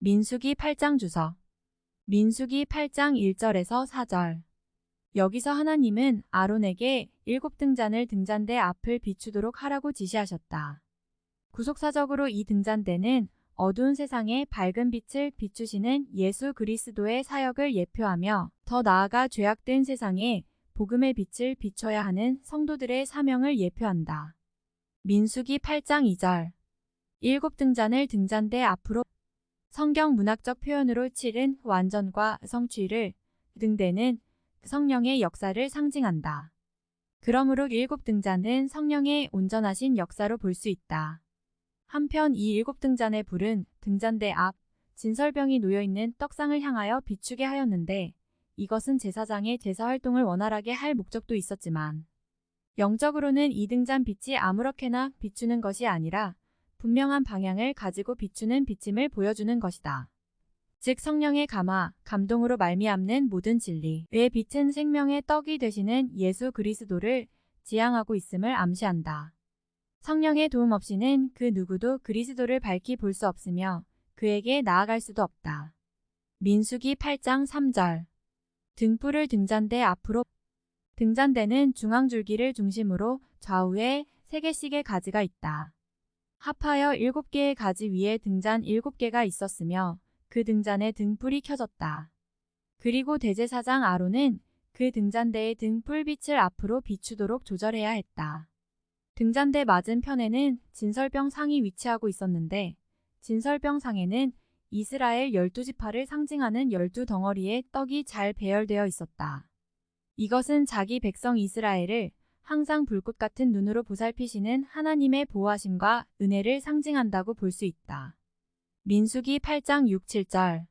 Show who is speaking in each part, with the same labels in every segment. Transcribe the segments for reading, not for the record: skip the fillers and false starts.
Speaker 1: 민수기 8장 주석. 민수기 8장 1절에서 4절. 여기서 하나님은 아론에게 7등잔을 등잔대 앞을 비추도록 하라고 지시하셨다. 구속사적으로 이 등잔대는 어두운 세상에 밝은 빛을 비추시는 예수 그리스도의 사역을 예표하며 더 나아가 죄악된 세상에 복음의 빛을 비춰야 하는 성도들의 사명을 예표한다. 민수기 8장 2절. 7등잔을 등잔대 앞으로 성경 문학적 표현으로 치른 완전과 성취를 등대는 성령의 역사를 상징한다. 그러므로 7등잔은 성령의 온전하신 역사로 볼 수 있다. 한편 이 7등잔의 불은 등잔대 앞 진설병이 놓여있는 떡상을 향하여 비추게 하였는데 이것은 제사장의 제사활동을 원활하게 할 목적도 있었지만 영적으로는 이 등잔 빛이 아무렇게나 비추는 것이 아니라 분명한 방향을 가지고 비추는 빛임을 보여주는 것이다. 즉 성령의 감화, 감동으로 말미암는 모든 진리의 빛은 생명의 떡이 되시는 예수 그리스도를 지향하고 있음을 암시한다. 성령의 도움 없이는 그 누구도 그리스도를 밝히 볼 수 없으며 그에게 나아갈 수도 없다. 민수기 8장 3절. 등불을 등잔대 앞으로. 등잔대는 중앙줄기를 중심으로 좌우에 3개씩의 가지가 있다. 합하여 7개의 가지 위에 등잔 7개가 있었으며 그 등잔에 등불이 켜졌다. 그리고 대제사장 아론은 그 등잔대의 등불빛을 앞으로 비추도록 조절해야 했다. 등잔대 맞은편에는 진설병 상이 위치하고 있었는데 진설병 상에는 이스라엘 12지파를 상징하는 12덩어리의 떡이 잘 배열되어 있었다. 이것은 자기 백성 이스라엘을 항상 불꽃 같은 눈으로 보살피시는 하나님의 보호하심과 은혜를 상징한다고 볼 수 있다. 민수기 8장 6, 7절.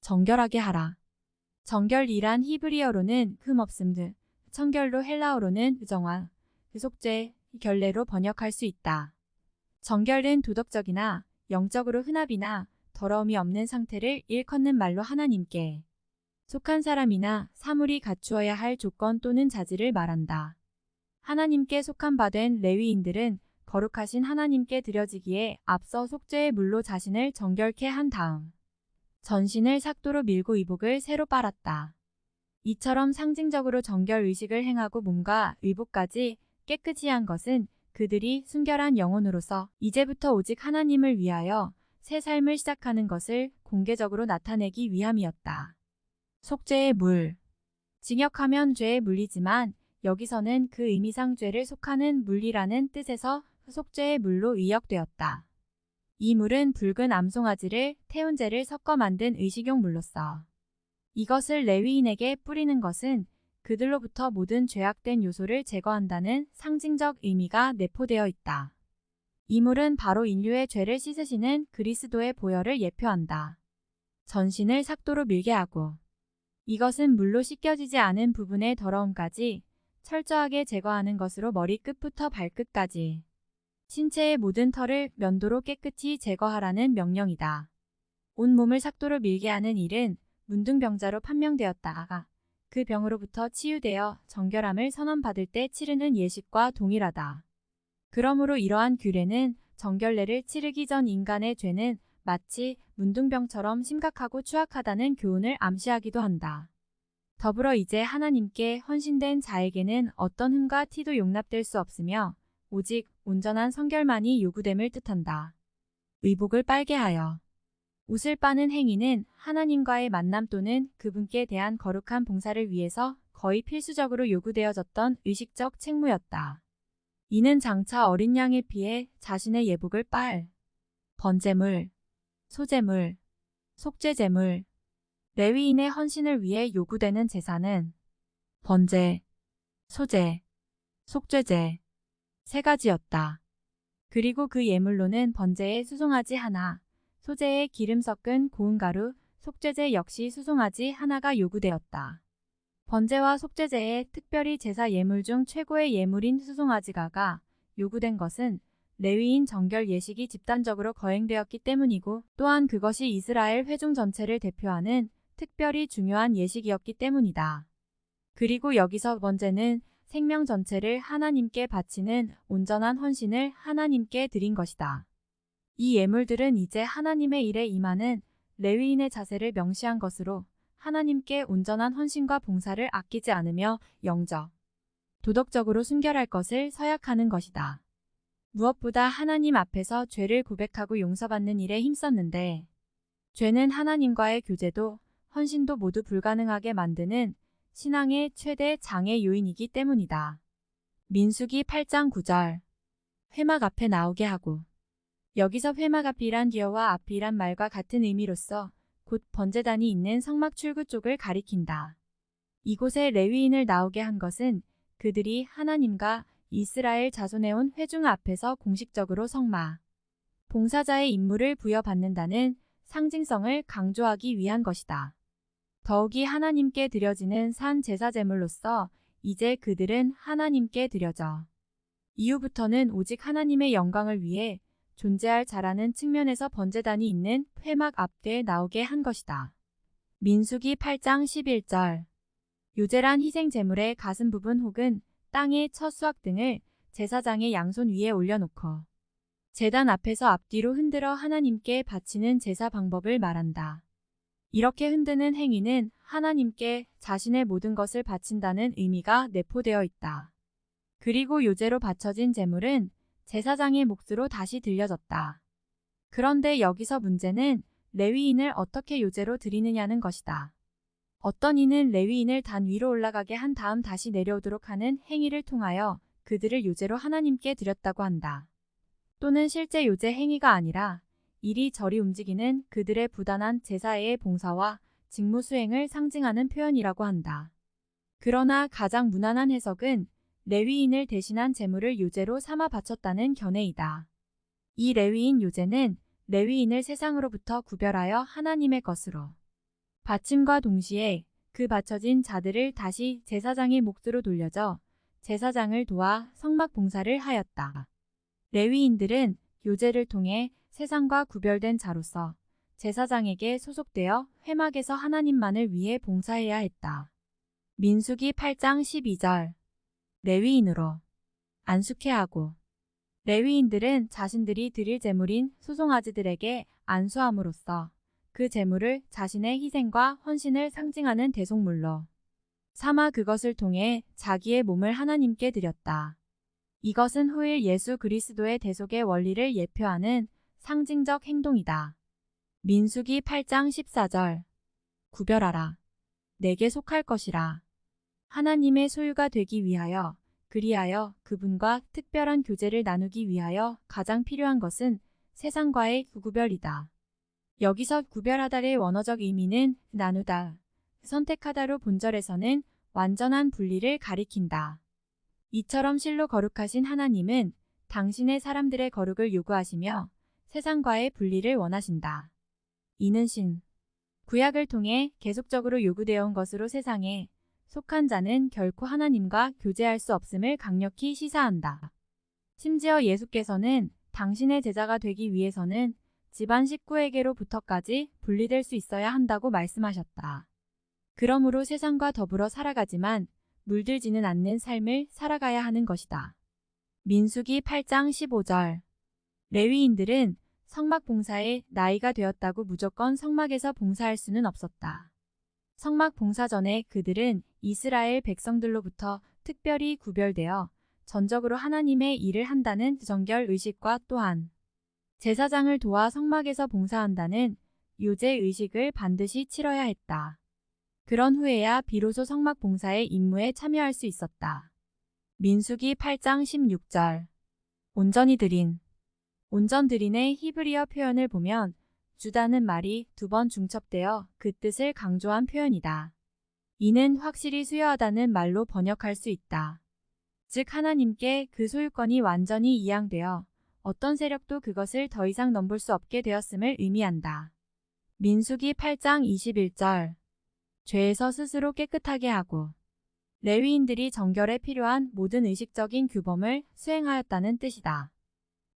Speaker 1: 정결하게 하라. 정결이란 히브리어로는 흠없음, 청결로 헬라어로는 정화, 속죄, 결례로 번역할 수 있다. 정결은 도덕적이나 영적으로 흔합이나 더러움이 없는 상태를 일컫는 말로 하나님께 속한 사람이나 사물이 갖추어야 할 조건 또는 자질을 말한다. 하나님께 속한 바 된 레위인들은 거룩하신 하나님께 드려지기에 앞서 속죄의 물로 자신을 정결케 한 다음 전신을 삭도로 밀고 의복을 새로 빨았다. 이처럼 상징적으로 정결 의식을 행하고 몸과 의복까지 깨끗이 한 것은 그들이 순결한 영혼으로서 이제부터 오직 하나님을 위하여 새 삶을 시작하는 것을 공개적으로 나타내기 위함이었다. 속죄의 물. 징역하면 죄에 물리지만 여기서는 그 의미상 죄를 속하는 물리라는 뜻에서 속죄의 물로 의역되었다. 이 물은 붉은 암송아지를 태운제를 섞어 만든 의식용 물로써 이것을 레위인에게 뿌리는 것은 그들로부터 모든 죄악된 요소를 제거한다는 상징적 의미가 내포되어 있다. 이 물은 바로 인류의 죄를 씻으시는 그리스도의 보혈을 예표한다. 전신을 삭도로 밀게 하고 이것은 물로 씻겨지지 않은 부분의 더러움까지 철저하게 제거하는 것으로 머리 끝부터 발끝까지 신체의 모든 털을 면도로 깨끗이 제거하라는 명령이다. 온 몸을 삭도로 밀게 하는 일은 문둥병자로 판명되었다가 그 병으로부터 치유되어 정결함을 선언받을 때 치르는 예식과 동일하다. 그러므로 이러한 규례는 정결례를 치르기 전 인간의 죄는 마치 문둥병처럼 심각하고 추악하다는 교훈을 암시하기도 한다. 더불어 이제 하나님께 헌신된 자에게는 어떤 흠과 티도 용납될 수 없으며 오직 온전한 성결만이 요구됨을 뜻한다. 의복을 빨게 하여. 옷을 빠는 행위는 하나님과의 만남 또는 그분께 대한 거룩한 봉사를 위해서 거의 필수적으로 요구되어졌던 의식적 책무였다. 이는 장차 어린 양의 피에 자신의 예복을 빨. 번제물, 소제물, 속죄제물, 레위인의 헌신을 위해 요구되는 제사는 번제, 소제, 속죄제 3가지였다. 그리고 그 예물로는 번제에 수송아지 하나, 소제에 기름 섞은 고운 가루, 속죄제 역시 수송아지 하나가 요구되었다. 번제와 속죄제에 특별히 제사 예물 중 최고의 예물인 수송아지가가 요구된 것은 레위인 정결 예식이 집단적으로 거행되었기 때문이고 또한 그것이 이스라엘 회중 전체를 대표하는 특별히 중요한 예식이었기 때문이다. 그리고 여기서 번제는 생명 전체를 하나님께 바치는 온전한 헌신을 하나님께 드린 것이다. 이 예물들은 이제 하나님의 일에 임하는 레위인의 자세를 명시한 것으로 하나님께 온전한 헌신과 봉사를 아끼지 않으며 영적, 도덕적으로 순결할 것을 서약하는 것이다. 무엇보다 하나님 앞에서 죄를 고백하고 용서받는 일에 힘썼는데 죄는 하나님과의 교제도 헌신도 모두 불가능하게 만드는 신앙의 최대 장애 요인이기 때문이다. 민수기 8장 9절. 회막 앞에 나오게 하고. 여기서 회막 앞이란 기어와 앞이란 말과 같은 의미로서 곧 번제단이 있는 성막 출구 쪽을 가리킨다. 이곳에 레위인을 나오게 한 것은 그들이 하나님과 이스라엘 자손해온 회중 앞에서 공식적으로 성막 봉사자의 임무를 부여받는다는 상징성을 강조하기 위한 것이다. 더욱이 하나님께 드려지는 산 제사 제물로서 이제 그들은 하나님께 드려져 이후부터는 오직 하나님의 영광을 위해 존재할 자라는 측면에서 번제단이 있는 회막 앞에 나오게 한 것이다. 민수기 8장 11절. 요제란 희생 제물의 가슴 부분 혹은 땅의 첫 수확 등을 제사장의 양손 위에 올려놓고 제단 앞에서 앞뒤로 흔들어 하나님께 바치는 제사 방법을 말한다. 이렇게 흔드는 행위는 하나님께 자신의 모든 것을 바친다는 의미가 내포되어 있다. 그리고 요제로 바쳐진 제물은 제사장의 몫으로 다시 들려졌다. 그런데 여기서 문제는 레위인을 어떻게 요제로 드리느냐는 것이다. 어떤 이는 레위인을 단 위로 올라가게 한 다음 다시 내려오도록 하는 행위를 통하여 그들을 요제로 하나님께 드렸다고 한다. 또는 실제 요제 행위가 아니라 이리저리 움직이는 그들의 부단한 제사의 봉사와 직무 수행을 상징하는 표현이라고 한다. 그러나 가장 무난한 해석은 레위인을 대신한 제물을 요제로 삼아 바쳤다는 견해이다. 이 레위인 요제는 레위인을 세상으로부터 구별하여 하나님의 것으로 바침과 동시에 그 바쳐진 자들을 다시 제사장의 몫으로 돌려줘 제사장을 도와 성막 봉사를 하였다. 레위인들은 요제를 통해 세상과 구별된 자로서 제사장에게 소속되어 회막에서 하나님만을 위해 봉사해야 했다. 민수기 8장 12절. 레위인으로 안수케 하고. 레위인들은 자신들이 드릴 제물인 수송아지들에게 안수함으로써 그 제물을 자신의 희생과 헌신을 상징하는 대속물로 삼아 그것을 통해 자기의 몸을 하나님께 드렸다. 이것은 후일 예수 그리스도의 대속의 원리를 예표하는 상징적 행동이다. 민수기 8장 14절. 구별하라. 내게 속할 것이라. 하나님의 소유가 되기 위하여 그리하여 그분과 특별한 교제를 나누기 위하여 가장 필요한 것은 세상과의 구별이다. 여기서 구별하다의 원어적 의미는 나누다, 선택하다로 본절에서는 완전한 분리를 가리킨다. 이처럼 실로 거룩하신 하나님은 당신의 사람들의 거룩을 요구하시며 세상과의 분리를 원하신다. 이는 신, 구약을 통해 계속적으로 요구되어 온 것으로 세상에 속한 자는 결코 하나님과 교제할 수 없음을 강력히 시사한다. 심지어 예수께서는 당신의 제자가 되기 위해서는 집안 식구에게로부터까지 분리될 수 있어야 한다고 말씀하셨다. 그러므로 세상과 더불어 살아가지만 물들지는 않는 삶을 살아가야 하는 것이다. 민수기 8장 15절. 레위인들은 성막 봉사에 나이가 되었다고 무조건 성막에서 봉사할 수는 없었다. 성막 봉사 전에 그들은 이스라엘 백성들로부터 특별히 구별되어 전적으로 하나님의 일을 한다는 정결 의식과 또한 제사장을 도와 성막에서 봉사한다는 요제 의식을 반드시 치러야 했다. 그런 후에야 비로소 성막 봉사의 임무에 참여할 수 있었다. 민수기 8장 16절. 온전히 드린. 온전 드린의 히브리어 표현을 보면 주다는 말이 2번 중첩되어 그 뜻을 강조한 표현이다. 이는 확실히 수여하다는 말로 번역할 수 있다. 즉 하나님께 그 소유권이 완전히 이양되어 어떤 세력도 그것을 더 이상 넘볼 수 없게 되었음을 의미한다. 민수기 8장 21절. 죄에서 스스로 깨끗하게 하고. 레위인들이 정결에 필요한 모든 의식적인 규범을 수행하였다는 뜻이다.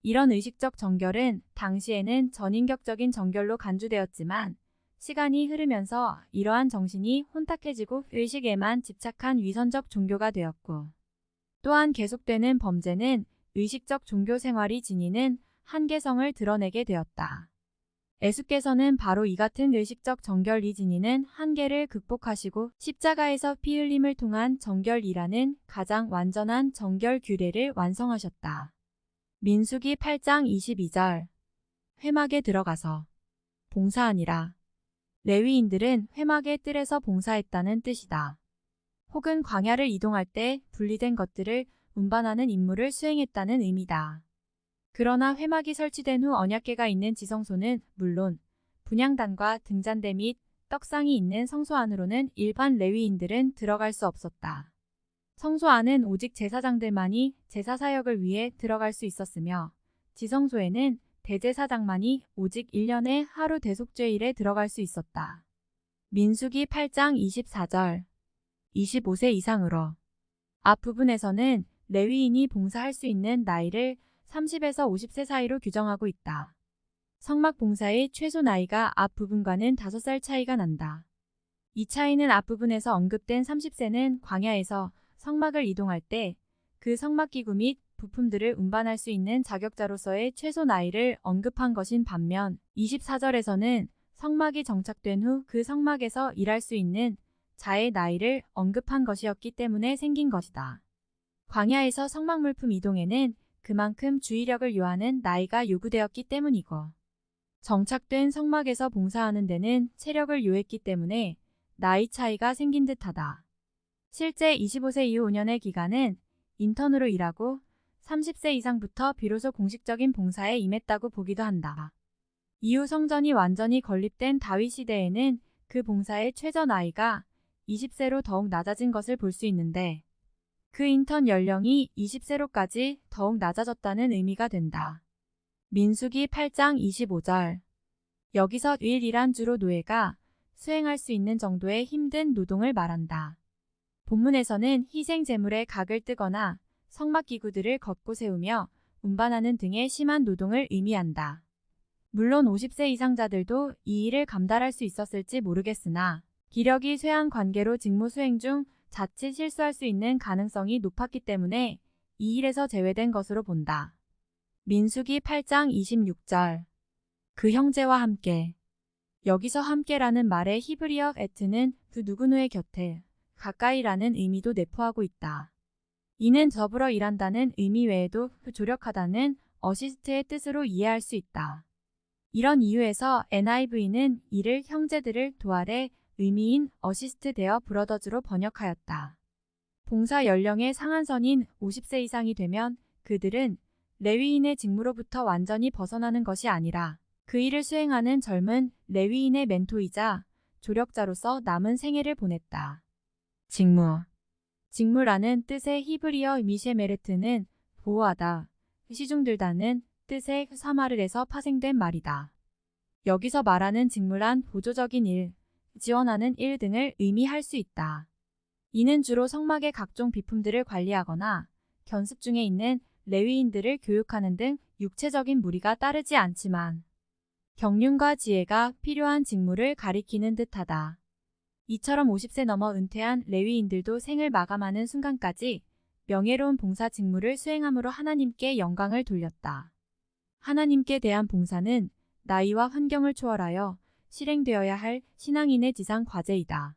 Speaker 1: 이런 의식적 정결은 당시에는 전인격적인 정결로 간주되었지만 시간이 흐르면서 이러한 정신이 혼탁해지고 의식에만 집착한 위선적 종교가 되었고 또한 계속되는 범죄는 의식적 종교 생활이 지니는 한계성을 드러내게 되었다. 예수께서는 바로 이 같은 의식적 정결이 지니는 한계를 극복하시고 십자가에서 피 흘림을 통한 정결이라는 가장 완전한 정결 규례를 완성하셨다. 민수기 8장 22절. 회막에 들어가서 봉사하니라. 레위인들은 회막의 뜰에서 봉사했다는 뜻이다. 혹은 광야를 이동할 때 분리된 것들을 운반하는 임무를 수행했다는 의미다. 그러나 회막이 설치된 후 언약궤가 있는 지성소는 물론 분향단과 등잔대 및 떡상이 있는 성소 안으로는 일반 레위인들은 들어갈 수 없었다. 성소 안은 오직 제사장들만이 제사 사역을 위해 들어갈 수 있었으며 지성소에는 대제사장만이 오직 1년에 하루 대속죄일에 들어갈 수 있었다. 민수기 8장 24절. 25세 이상으로. 앞부분에서는 레위인이 봉사할 수 있는 나이를 30에서 50세 사이로 규정하고 있다. 성막 봉사의 최소 나이가 앞부분과는 5살 차이가 난다. 이 차이는 앞부분에서 언급된 30세는 광야에서 성막을 이동할 때 그 성막기구 및 부품들을 운반할 수 있는 자격자로서의 최소 나이를 언급한 것인 반면 24절에서는 성막이 정착된 후 그 성막에서 일할 수 있는 자의 나이를 언급한 것이었기 때문에 생긴 것이다. 광야에서 성막 물품 이동에는 그만큼 주의력을 요하는 나이가 요구되었기 때문이고 정착된 성막에서 봉사하는 데는 체력을 요했기 때문에 나이 차이가 생긴 듯하다. 실제 25세 이후 5년의 기간은 인턴으로 일하고 30세 이상부터 비로소 공식적인 봉사에 임했다고 보기도 한다. 이후 성전이 완전히 건립된 다윗 시대에는 그 봉사의 최저 나이가 20세로 더욱 낮아진 것을 볼 수 있는데 그 인턴 연령이 20세로까지 더욱 낮아졌다는 의미가 된다. 민수기 8장 25절. 여기서 일이란 주로 노예가 수행할 수 있는 정도의 힘든 노동을 말한다. 본문에서는 희생 제물의 각을 뜨거나 성막 기구들을 걷고 세우며 운반하는 등의 심한 노동을 의미한다. 물론 50세 이상자들도 이 일을 감당할 수 있었을지 모르겠으나 기력이 쇠한 관계로 직무 수행 중 자칫 실수할 수 있는 가능성이 높았기 때문에 이 일에서 제외된 것으로 본다. 민수기 8장 26절. 그 형제와 함께. 여기서 함께라는 말의 히브리어 에트는 그 누구누의 곁에 가까이라는 의미도 내포하고 있다. 이는 더불어 일한다는 의미 외에도 조력하다는 어시스트의 뜻으로 이해할 수 있다. 이런 이유에서 NIV는 이를 형제들을 도할의 의미인 어시스트 데어 브러더즈로 번역하였다. 봉사 연령의 상한선인 50세 이상이 되면 그들은 레위인의 직무로부터 완전히 벗어나는 것이 아니라 그 일을 수행하는 젊은 레위인의 멘토이자 조력자로서 남은 생애를 보냈다. 직무. 직무라는 뜻의 히브리어 미셰메르트는 보호하다, 시중들다는 뜻의 사마르에서 파생된 말이다. 여기서 말하는 직무란 보조적인 일, 지원하는 일 등을 의미할 수 있다. 이는 주로 성막의 각종 비품들을 관리하거나 견습 중에 있는 레위인들을 교육하는 등 육체적인 무리가 따르지 않지만 경륜과 지혜가 필요한 직무를 가리키는 듯하다. 이처럼 50세 넘어 은퇴한 레위인들도 생을 마감하는 순간까지 명예로운 봉사 직무를 수행함으로 하나님께 영광을 돌렸다. 하나님께 대한 봉사는 나이와 환경을 초월하여 실행되어야 할 신앙인의 지상 과제이다.